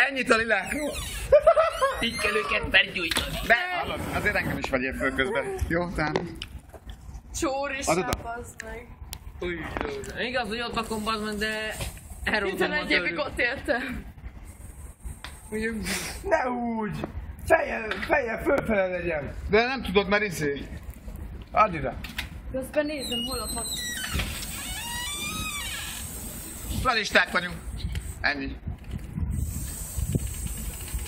Ennyit a lilákról. Így kell őket felgyújtani. De azért engem is vegyél föl közben. Jó, tehát. Csórissá, bazd meg. Igaz, hogy ott lakom, bazd meg, de elrózom a 11 évig ott éltem. Ne úgy! Fejjel fölfele legyen! De nem tudod, mert Add ide! Közben nézem, hol a fasz. Planisták vagyunk. Ennyi.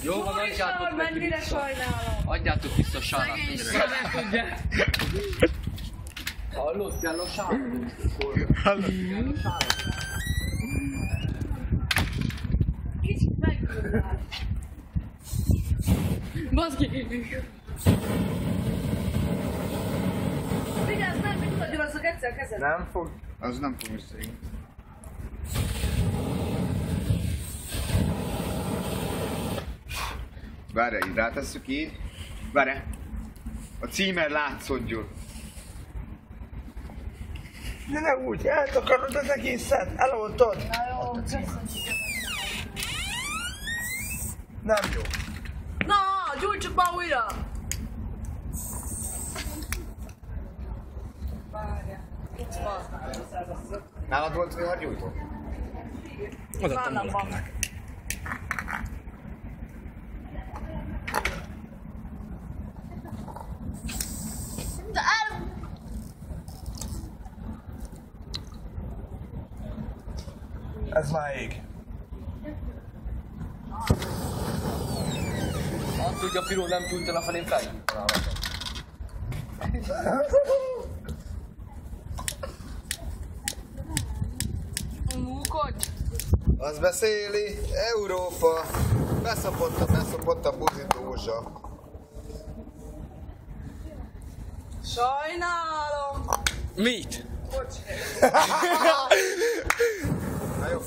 Jó van, adjátok mennyire sajnálom. Adjátok vissza a sárát. Nem tudják. Hallod, kell a sárát. Kicsit meggyújtál. Baszd ki! Vigyázz, nem, hogy tudod, gyulasszak egyszer kezed. Nem fog. Az nem fog visszaigni. Várj, így rátesszük így. Várj. A címer látszódjon. De ne úgy, eltakarod az egészet, eloltod. Na jó, köszönjük. Nem jó. Na, gyújtsuk ma újra! Itt van. Nálad volt vihargyújtó? Vállam van. De el... Ez már ég. Azt tudja, Piró nem gyújtan a felén felgyújtan. Múkodj! Az beszéli, Európa. Beszopott a buzidózsa. Sajnálom! Mit? Na jó.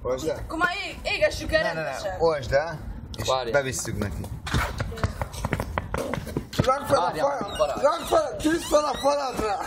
Olvasd el. Akkor már égessük el Ne, rendesen. olvasd el. És Várjál. bevisszük neki. Rakd fel a Várjál, falat! barát. Rakd fel, tűzd fel a faladra!